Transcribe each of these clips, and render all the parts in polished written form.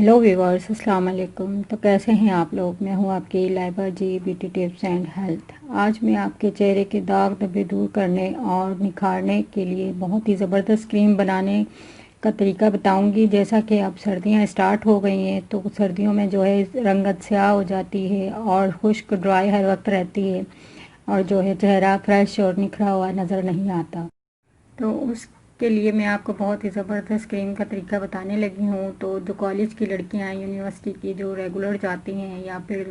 Hello viewers, अस्सलाम वालेकुम। तो कैसे हैं आप लोग? मैं हूं आपकी लाइबा जी, ब्यूटी टिप्स एंड हेल्थ। आज मैं आपके चेहरे के दाग धब्बे दूर करने और निखारने के लिए बहुत ही ज़बरदस्त क्रीम बनाने का तरीका बताऊंगी। जैसा कि अब सर्दियां स्टार्ट हो गई हैं तो सर्दियों में जो है रंगत स्याह हो जाती है और खुश्क ड्राई हर वक्त रहती है और जो है चेहरा फ्रेश और निखरा हुआ नज़र नहीं आता। तो उसके लिए मैं आपको बहुत ही ज़बरदस्त क्रीम का तरीका बताने लगी हूँ। तो जो कॉलेज की लड़कियाँ हैं, यूनिवर्सिटी की जो रेगुलर जाती हैं या फिर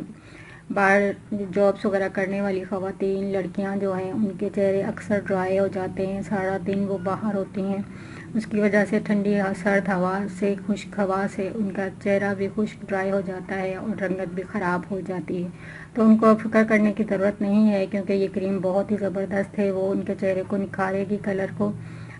बाहर जॉब्स वगैरह करने वाली ख़वातीन लड़कियाँ जो हैं, उनके चेहरे अक्सर ड्राई हो जाते हैं। सारा दिन वो बाहर होती हैं, उसकी वजह से ठंडी सर्द हवा से, खुश्क हवा से उनका चेहरा भी खुश्क ड्राई हो जाता है और रंगत भी ख़राब हो जाती है। तो उनको फिक्र करने की ज़रूरत नहीं है, क्योंकि ये क्रीम बहुत ही ज़बरदस्त है। वो उनके चेहरे को निखारेगी, कलर को,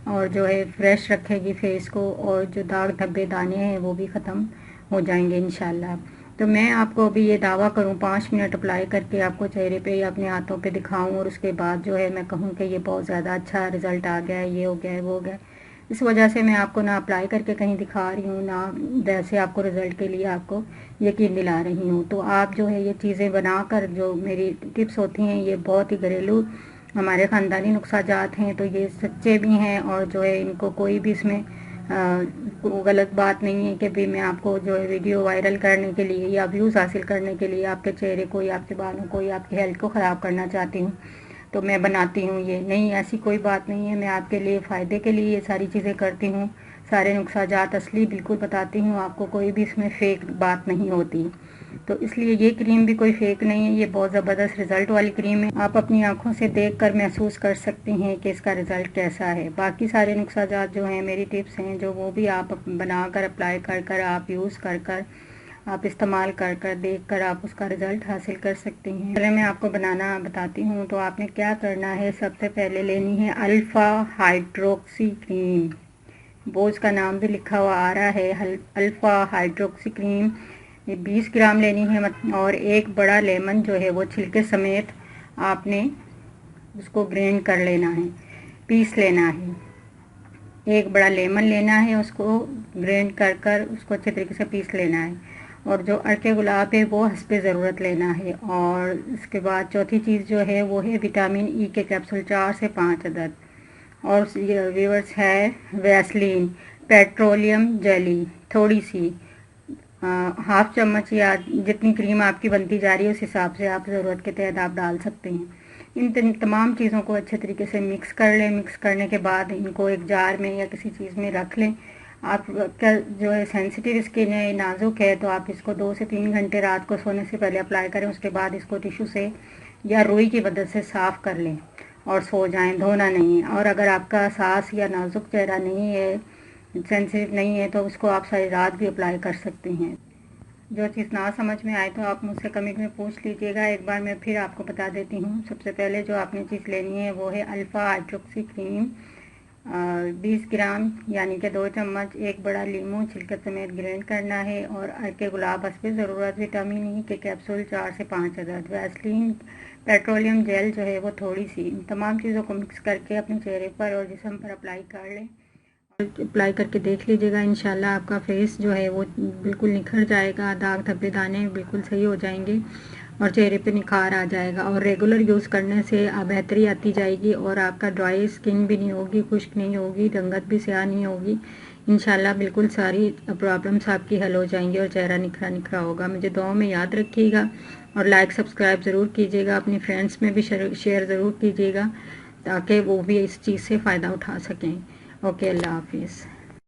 और जो है फ्रेश रखेगी फेस को, और जो दाग धब्बे दाने हैं वो भी ख़त्म हो जाएंगे इंशाल्लाह। तो मैं आपको अभी ये दावा करूँ 5 मिनट अप्लाई करके आपको चेहरे पे या अपने हाथों पे दिखाऊं और उसके बाद जो है मैं कहूँ कि ये बहुत ज़्यादा अच्छा रिज़ल्ट आ गया है, ये हो गया है, वो हो गया। इस वजह से मैं आपको ना अप्लाई करके कहीं दिखा रही हूँ, ना वैसे आपको रिज़ल्ट के लिए आपको यकीन दिला रही हूँ। तो आप जो है ये चीज़ें बनाकर, जो मेरी टिप्स होती हैं ये बहुत ही घरेलू हमारे ख़ानदानी नुस्ख़ाजात हैं, तो ये सच्चे भी हैं और जो है इनको कोई भी इसमें गलत बात नहीं है कि भी मैं आपको जो है वीडियो वायरल करने के लिए या व्यूज़ हासिल करने के लिए आपके चेहरे को या आपके बालों को या आपकी हेल्थ को ख़राब करना चाहती हूँ तो मैं बनाती हूँ। ये नहीं, ऐसी कोई बात नहीं है। मैं आपके लिए फ़ायदे के लिए ये सारी चीज़ें करती हूँ। सारे नुस्ख़ाजात असली बिल्कुल बताती हूँ आपको, कोई भी इसमें फ़ेक बात नहीं होती। तो इसलिए ये क्रीम भी कोई फेक नहीं है, ये बहुत ज़बरदस्त रिज़ल्ट वाली क्रीम है। आप अपनी आंखों से देखकर महसूस कर सकती हैं कि इसका रिज़ल्ट कैसा है। बाकी सारे नुस्ख़ाजात जो हैं, मेरी टिप्स हैं जो, वो भी आप बनाकर अप्लाई कर कर आप यूज़ कर कर आप इस्तेमाल कर कर देख कर आप उसका रिज़ल्ट हासिल कर सकती हैं। पहले मैं आपको बनाना बताती हूँ। तो आपने क्या करना है, सबसे पहले लेनी है अल्फ़ा हाइड्रोक्सी क्रीम। वो इसका नाम भी लिखा हुआ आ रहा है, अल्फ़ा हाइड्रोक्सी क्रीम। ये 20 ग्राम लेनी है और एक बड़ा लेमन जो है वो छिलके समेत आपने उसको ग्राइंड कर लेना है, पीस लेना है। एक बड़ा लेमन लेना है, उसको ग्राइंड कर कर उसको अच्छे तरीके से पीस लेना है। और जो अरके गुलाब है वो हस्बे ज़रूरत लेना है। और इसके बाद चौथी चीज़ जो है वो है विटामिन ई के कैप्सूल 4 से 5 अदद। और व्यूअर्स है वैसलीन पेट्रोलियम जेली थोड़ी सी, हाफ चम्मच या जितनी क्रीम आपकी बनती जा रही है उस हिसाब से आप ज़रूरत के तहत आप डाल सकते हैं। इन तमाम चीज़ों को अच्छे तरीके से मिक्स कर लें। मिक्स करने के बाद इनको एक जार में या किसी चीज़ में रख लें। आपका जो है सेंसिटिव स्किन है, नाजुक है, तो आप इसको 2 से 3 घंटे रात को सोने से पहले अप्लाई करें। उसके बाद इसको टिश्यू से या रुई की मदद से साफ़ कर लें और सो जाएं, धोना नहीं है। और अगर आपका सास या नाजुक चेहरा नहीं है, सेंसिटिव नहीं है, तो उसको आप सारी रात भी अप्लाई कर सकते हैं। जो चीज़ ना समझ में आए तो आप मुझसे कमेंट में पूछ लीजिएगा। एक बार मैं फिर आपको बता देती हूँ। सबसे पहले जो आपने चीज़ लेनी है वो है अल्फ़ा हाइड्रोक्सी क्रीम, 20 ग्राम यानी कि 2 चम्मच। एक बड़ा लीमू छिलके समेत ग्राइंड करना है। और अरके गुलाब हस्बे ज़रूरत विटामिन ई के कैप्सूल 4 से 5 अदद। वैसलीन पेट्रोलियम जेल जो है वो थोड़ी सी। इन तमाम चीज़ों को मिक्स करके अपने चेहरे पर और जिस्म पर अप्लाई कर लें। अप्लाई करके देख लीजिएगा, इंशाल्लाह आपका फेस जो है वो बिल्कुल निखर जाएगा, दाग धब्बे दाने बिल्कुल सही हो जाएंगे और चेहरे पे निखार आ जाएगा। और रेगुलर यूज़ करने से बेहतरी आती जाएगी और आपका ड्राई स्किन भी नहीं होगी, खुश्क नहीं होगी, रंगत भी स्याह नहीं होगी। इंशाल्लाह बिल्कुल सारी प्रॉब्लम्स आपकी हल हो जाएंगी और चेहरा निखरा निखरा होगा। मुझे दुआ में याद रखिएगा और लाइक सब्सक्राइब ज़रूर कीजिएगा। अपनी फ्रेंड्स में भी शेयर ज़रूर कीजिएगा ताकि वो भी इस चीज़ से फ़ायदा उठा सकें। ओके, अल्लाह हाफिज़।